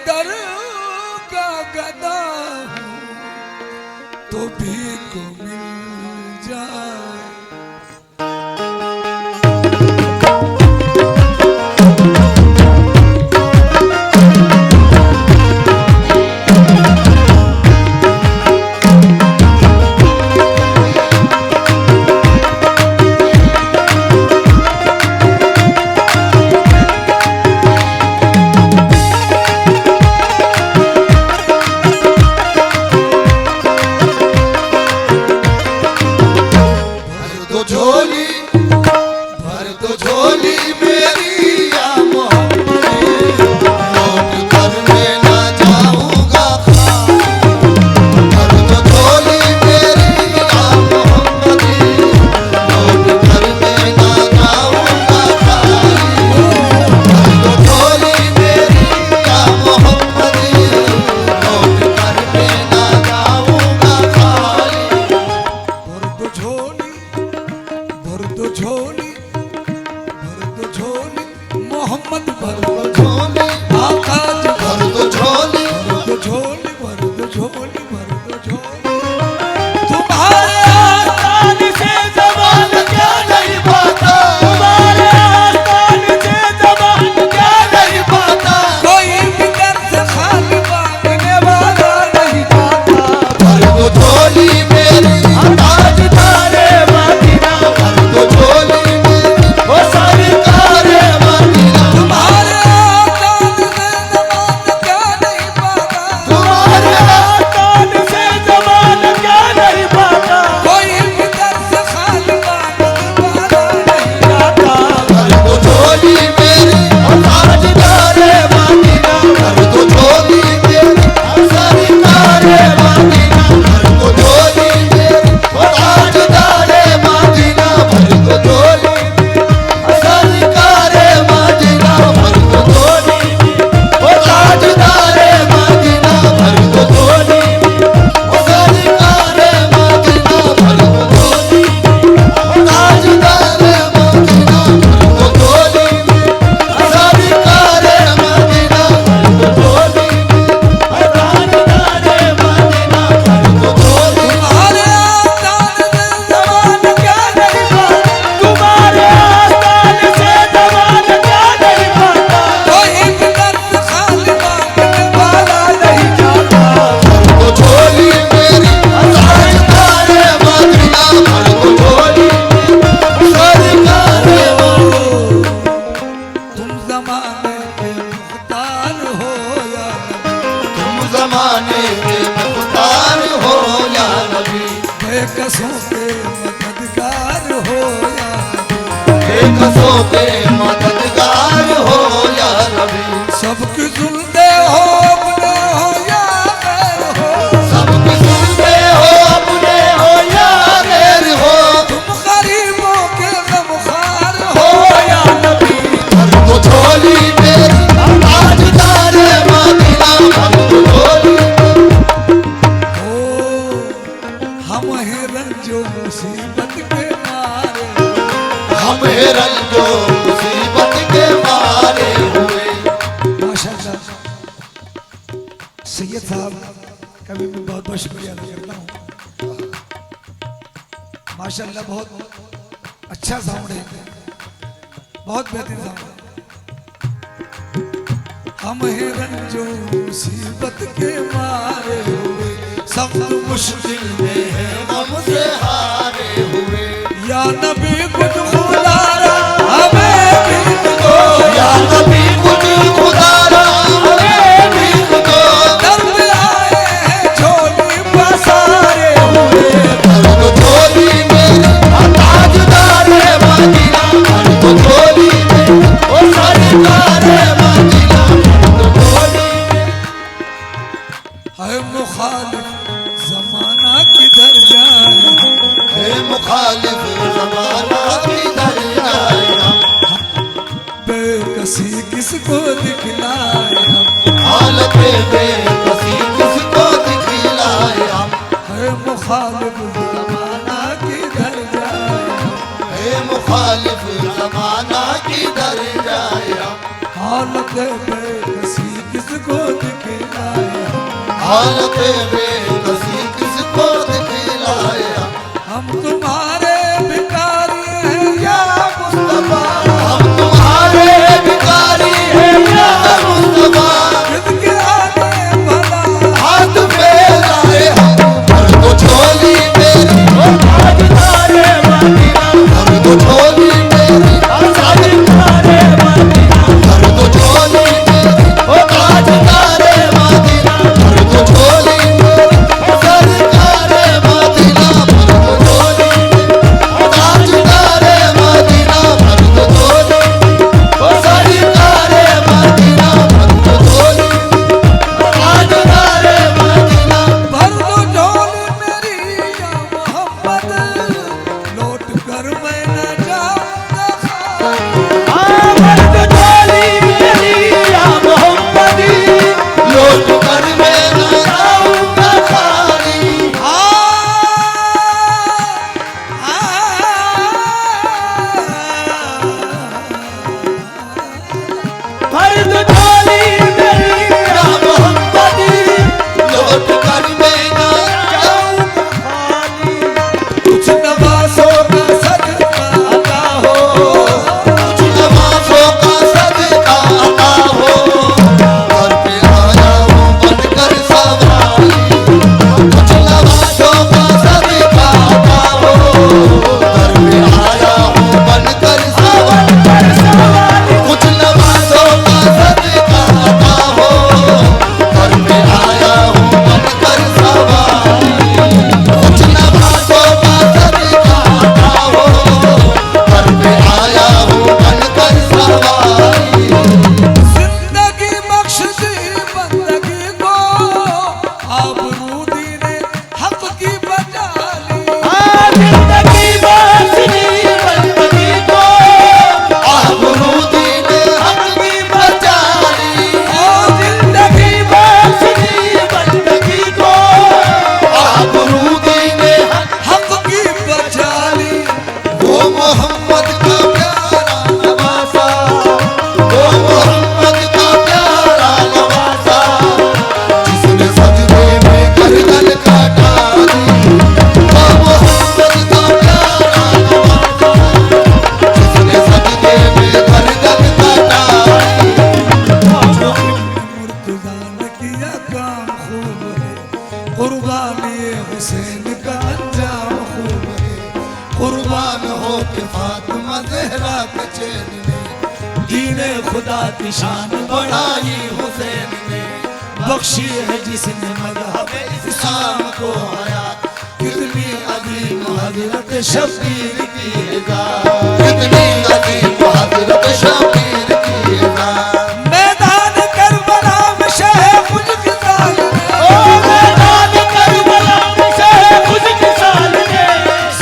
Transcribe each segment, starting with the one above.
दर का गदा हूँ तो भीख मिल जाए। मोहम्मद भर दो झोली, आकाश भर दो झोली, भर दो झोली, भर दो झोली, भर दो झोली। तुम्हारे आस्थान से ज़बान क्या नहीं पाता, तुम्हारे आस्थान से ज़बान क्या नहीं पाता। कोई भी दर से खाली मांगने वाला नहीं जाता। भर दो झोली मेरी आकाश तारे मदीना, भर दो झोली मेरी वो सारी तारे मदीना। तुम्हारे आस्थान से ज़बान क्या नहीं पाता, तुम्हारे आस्थान से ज़बान क्या नहीं पाता। कोई भी दर से खाली मांगने वाला नहीं जाता। भर दो झोली मेरी आकाश तारे मदीना, भर दो झोली मेरी सारी तारे मदीना, भर दो झोली मेरी आकाश तारे मदीना, भर दो झोली सारी तारे मदीना, भर दो झोली आकाश तारे मदीना, भर दो झोली सारी तारे मदीना, भर दो झोली आकाश तारे मदीना, भर दो झोली सारी तारे मदीना, भर दो झोली आकाश तारे मदीना, भर दो झोली। तुम्हारे आस्थान से ज़बान क्या नहीं पाता, तुम्हारे आस्थान से ज़बान क्या नहीं पाता। कोई भी दर से खाली मांगने वाला नहीं जाता। भर दो झोली मेरी आकाश तारे मदीना, भर दो झोली सारी तारे मदीना। तुम ज़माने के मुख्तार हो या नबी, तुम ज़माने के मुख्तार हो या नबी। बेकसों के मददगार हो या नबी, बेकसों के मददगार हो या नबी। सबकी सुनते हो अपने हो या गैर हो, सबकी सुनते हो अपने हो या गैर हो। तुम गरीबों के गमखार हो या नबी। भर दो झोली मेरी आकाश तारे मदीना, भर दो झोली। ओ हम हैं रंजो मुसीबत के मारे, हम हैं रंजो मुसीबत के मारे हुए। माशाअल्लाह सैयद साहब का भी मैं बहुत बहुत शुक्रिया अदा करता हूँ। माशाअल्लाह बहुत अच्छा साउंड है, बहुत बेहतरीन साउंड है। हम हैं रंजो मुसीबत के मारे हुए, सब मुश्किल में है गम से हारे हुए। या नबी कुछ खुदारा हमें भीख दो, या नबी कुछ खुदारा हमें भीख दो। दर पे आए हैं झोली पसारे हुए। भर दो झोली मेरी आकाश तारे मदीना, भर दो झोली मेरी वो सारी तारे मदीना, भर दो झोली। है मुखालिफ ज़माना किधर जाए, है मुखालिफ ज़माना किधर जाए। बेकसी किसको दिखलाए हम, हालत बेकसी किसको दिखलाए हम। है मुखालिफ ज़माना किधर जाए, है मुखालिफ ज़माना किधर जाए। हालत बेकसी किसको दिखलाए, हालत बेकसी किसको दिखलाए, हम तुम्हारे भिखारी हैं या मुस्तफा, हम तुम्हारे भिखारी हैं या मुस्तफा, जिनके आगे भला हाथ फैलाए हम, भर दो झोली मेरी ओ ताजदारे मदीना, भर दो झोली मेरी ताजदारे मदीना, भर दो झोली मेरी ओ ताजदारे मदीना, भर दो झोली मेरी सरकारे मदीना, भर दो झोली मेरी ताजदारे मदीना, भर दो झोली ओ सरकारे मदीना, भर दो झोली ताजदारे मदीना। भर दो झोली मेरी या मोहम्मद, लौट कर मैं न जाऊंगा खाली। भर दो झोली मेरी या मोहम्मदी, लौट कर मैं न जाऊंगा खाली। भर दो झोली मेरी या मोहम्मदी, लौट कर मैं न जाऊंगा खाली। कुछ नवासों का सदका अता हो, कुछ नमाज़ों का सदका अता हो, घर पे आया हूँ बनकर सवारी। कुछ नमाज़ों का सदका अता हो, घर पे आया हूँ बनकर सवारी। कुछ नमाज़ों का सदका अता हो, घर पे आया हूँ बनकर सवारी। कुछ नमाज़ों का सदका अता हो, घर पे आया हूँ बनकर सवारी। जिंदगी बख्श दी बंदगी को, आबरू दीने हक की बचा ली। जिंदगी बख्श दी बंदगी को, आबरू दीने हक की बचा ली। ओ जिंदगी बख्श दी बंदगी को, आबरू दीने हक की बचा ली। वो मोहम्मद का प्यारा नवासा, वो मोहम्मद का प्यारा नवासा, जिसने सजदे में गर्दन काटा दी। वो मोहम्मद का प्यारा नवासा, जिसने सजदे में गर्दन काटा दी। मुर्तजा ने किया काम खूब है, कुर्बानी हुसैन का अंजाम खूब है। कुर्बान हो के फातिमा ज़हरा के चैन ने, दीने खुदा की शान बढ़ाई हुसैन ने। बख्शी है जिसने मज़हब इस्लाम को हयात, कितनी अजीम हज़रत शब्बीर की है ज़ात, कितनी अजीम हज़रत शब्बीर की है ज़ात। मैदान करबला में शह खुद की जान ओ मैदान करबला में शह खुद की जान ने,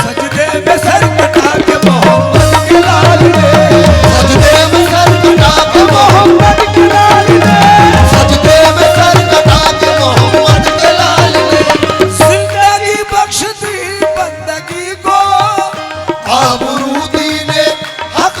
सजदे में सर कटा के मोहम्मद के लाल ने, सजदे में सर कटा के मोहम्मद के लाल ने, सजदे में सर कटा के मोहम्मद के लाल ने। जिंदगी बख्श दी बंदगी को, आबरू दीने हक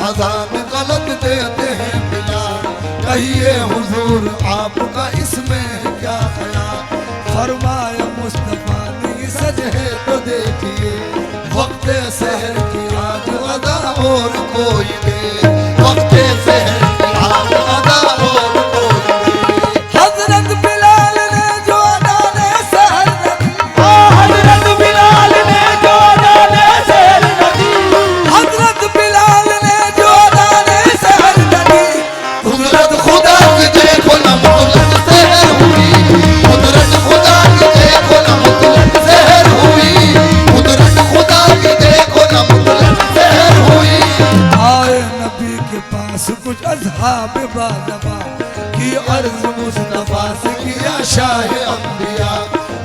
अजान गलत देते हैं बिलाल, कहिए हुजूर आपका इसमें क्या ख्याल। फरमाया मुस्तफा ने सज है तो देखिए, वक्त सहर की आज अदा और कोई दे, वक्त सहर की आज अदा और कोई दे। हजरत बिलाल ने जो अदाने सहर नदी, हजरत बिलाल ने जो अदाने सहर नदी, हजरत बिलाल ने जो अदाने सहर नदी, कुदरत खुदा की देखो न मुतलक सहर हुई, कुदरत खुदा की देखो न मुतलक सहर हुई, कुदरत खुदा की देखो न मुतलक सहर हुई। आए नबी के पास कुछ असहाब बाज़बा की अर्ज मुस्तफा से किया शाह अंबिया,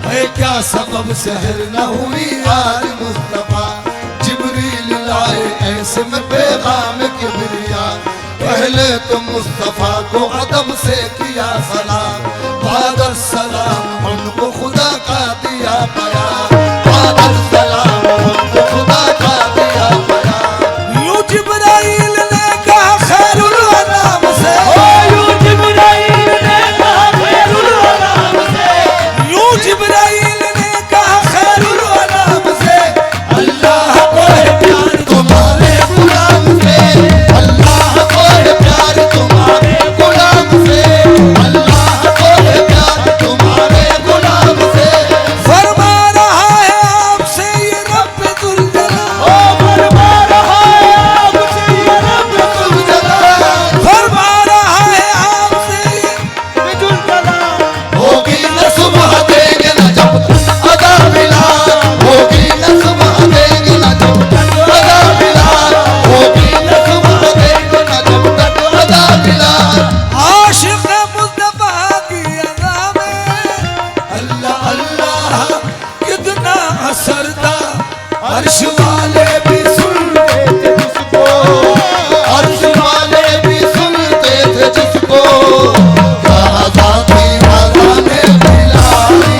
है क्या सबब सहर न हुई आज मुस्तफा। जिब्रील लाए ऐसे में पैगाम किबरिया, पहले तो मुस्तफा को अदब से किया सलाम, बाद सलाम उनको खुदा का दिया बयान, बाद सलाम उनको खुदा का दिया बयान। यूं जिब्राइल ने कहा खैरुल अनाम से, यूं जिब्राइल ने कहा खैरुल अनाम से, यूं जिब्राइल ने कहा खैरुल अनाम से, अल्लाह को है प्यार तुम्हारे गुलाम से, अल्लाह को है प्यार तुम्हारे गुलाम से, अल्लाह को है प्यार तुम्हारे गुलाम से। फरमा रहा है आपसे ये रब दुल जलाल, फरमा रहा है आपसे ये रब दुल जलाल, फरमा रहा है आपसे ये बिजुल जलाल। होगी न सुबह देंगे न जब तक अदा बिलाल, होगी न सुबह देंगे न जब तक अदा बिलाल, होगी न सुबह देंगे न जब तक अदा बिलाल। आशिक मुस्तफा की अदा में अल्लाह अल्लाह कितना असर था, अर्श वाले भी सुनते थे जिसको, अर्श वाले भी सुनते थे जिसको, क्या आजादी आजाने बिलाली,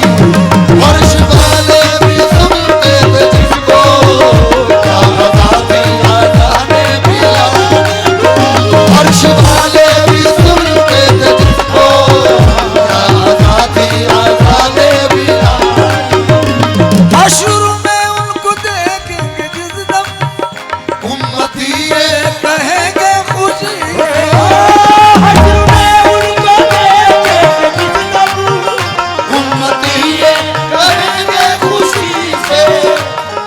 अर्श वाले भी सुनते थे जिसको, क्या आजादी आजाने बिलाली, अर्श वाले भी सुनते थे जिसको, क्या आजादी आजाने बिलाली। अशुरू में उनको देखेंगे जिस दम, उम्मती ये कहेंगे खुशी है, हश्र में उनको देखेंगे जिस दम, उम्मती ये कहेंगे खुशी से।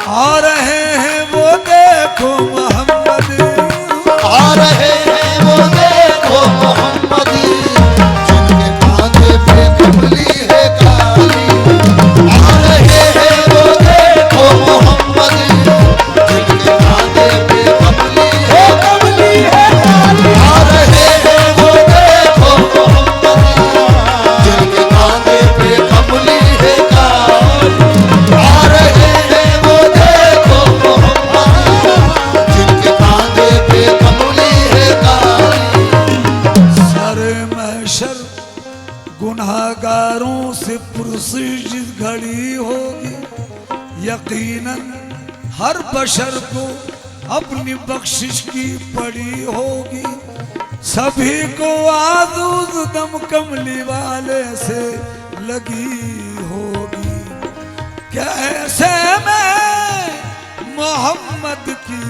आ रहे हैं वो देखो मोहम्मद, आ रहे हैं वो देखो मोहम्मद, जिनके कांधे पे कमली है काली, आ रहे हैं वो देखो मोहम्मद, जिनके कांधे पे कमली है कमली है काली, आ रहे हैं वो देखो मोहम्मद, जिनके कांधे पे कमली है काली, आ रहे हैं वो देखो मोहम्मद, जिनके कांधे पे कमली है काली। सारे महशर गुनाहगारों से पुरसिश जिस घड़ी होगी, यकीनन हर बशर को अपनी बख्शिश की पड़ी होगी, सभी को आज़ूज़ दम कमली वाले से लगी होगी। कैसे में मोहम्मद की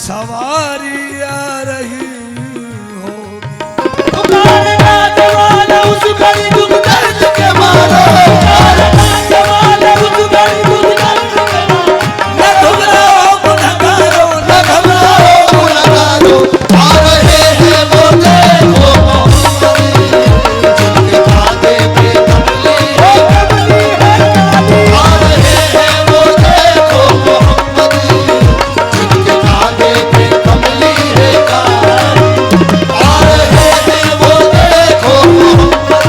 सवारी आ रही होगी, पुकारना जवान उस घड़ी दुख दर्द के मारो, पुकारना जवान उस घड़ी दुख दर्द के मारो। न घबराओ गुनहगारो, न घबराओ गुनहगारो, आ रहे हैं वो देखो मोहम्मद, जिनके कांधे पे कमली है, कमली है काली, आ रहे हैं वो देखो मोहम्मद, जिनके कांधे पे कमली है काली, आ रहे हैं वो देखो मोहम्मद,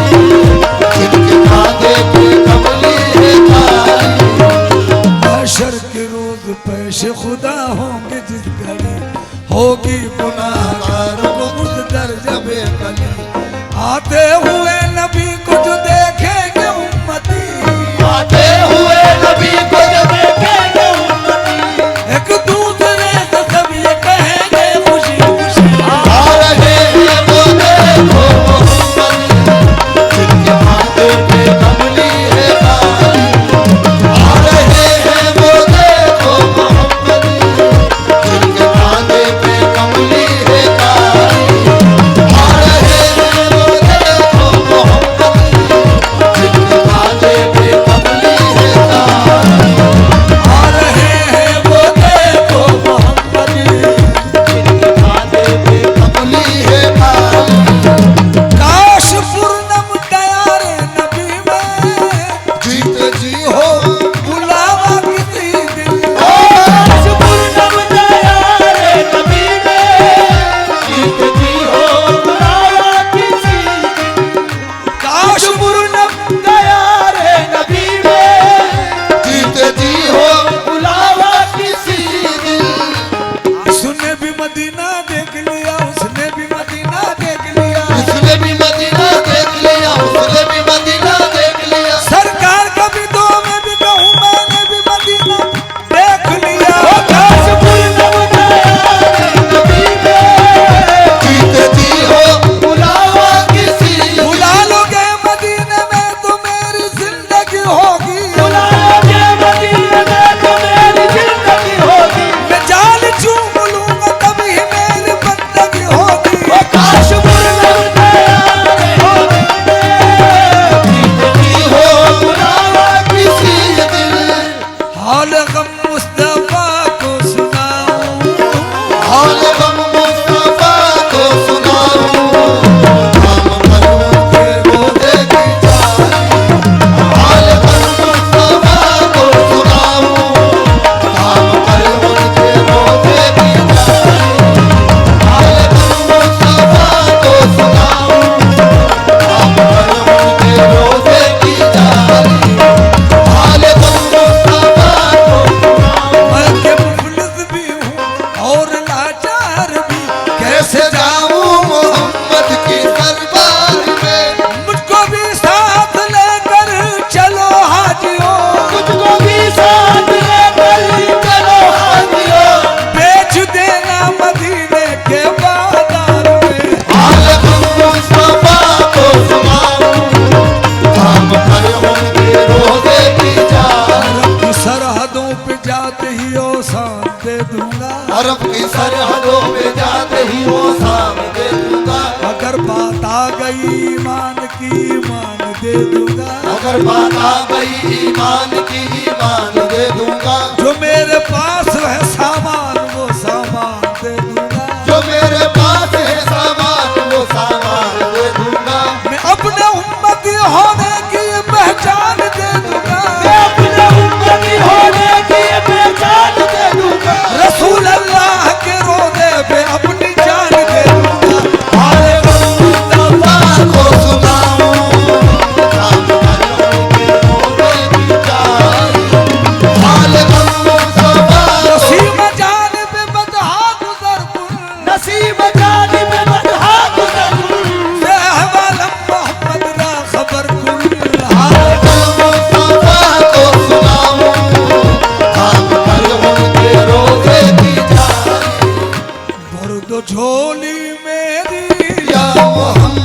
जिनके कांधे पे कमली है काली। महशर के रोज पेश खुदा होंगे जिस घड़ी, होगी गुनाहगारों को उस दर्जा बेकली, आते हुए नबी को जो देखेंगे उम्मती, आते हुए नबी को जो देखेंगे उम्मती, एक दूसरे से सब ये कहेंगे खुशी देख लिया, उसने भी मदीना देख लिया, उसने भी मदीना देख लिया, उसने भी मदीना देख लिया। सरकार कभी दो में भी कहूँ मैंने भी मदीना देख लिया। जीते जी हो बुलावा किसी, बुला लोगे मदीने में तो मेरी जिंदगी होगी, मैं जान चूम लूंगा तभी मेरी बंदगी होगी। जीते जी हो बुलावा किसी दिल, हाल गम मुस्तफा को सुनाऊं, हाल गम मुस्तफा को सुनाऊं, हम करूं के रोज़े की जानी। हाल गम मुस्तफा को सुनाऊं, हम करूं के रोज़े की जानी। हाल गम मुस्तफा को सुनाऊं, हम करूं के रोज़े की जानी। हाल गम मुस्तफा को सुनाऊं, मैं के मुफलिस भी हूँ और लाचार भी, कैसे जाऊं मोहम्मद की दरबार में। मुझको भी साथ लेकर चलो हाजियों, मुझको भी साथ लेकर चलो हाजियों, बेच देना मदीने के बाजार में। हाल गम मुस्तफा को सुनाऊं, थाम कर उनके रोज़े की जान। अरब की सरहदों पे जाते ही ओ शान दे दूंगा, अरब की सरहदों पे जाते ही वो सामने दूंगा। अगर बात आ गई ईमान की ईमान दे दूंगा, अगर बात आ गई ईमान की ईमान दे दूंगा। जो मेरे पास है सामान वो सामान दे दूंगा, जो मेरे पास है सामान वो सामान दे दूंगा। मैं अपने उम्मती होने की पहचान दे दूंगा, अपने उम्मती होने की पहचान दे दूंगा। रसूल अल्लाह के रोज़े पे अपनी जान दे दूंगा। हाल गम मुस्तफा को सुनाऊं, हम कर उनके रोज़े की जानी। हाल गम मुस्तफा को नसीब जान पे बदहा गुजर गुल, नसीब जानी में बदहा गुज़र। से हवालम मोहम्मद दा खबर कुल। हाल गम मुस्तफा को सुनाऊं, हम कर उनके रोज़े की जानी। भर दो झोली मेरी या मोहम्मद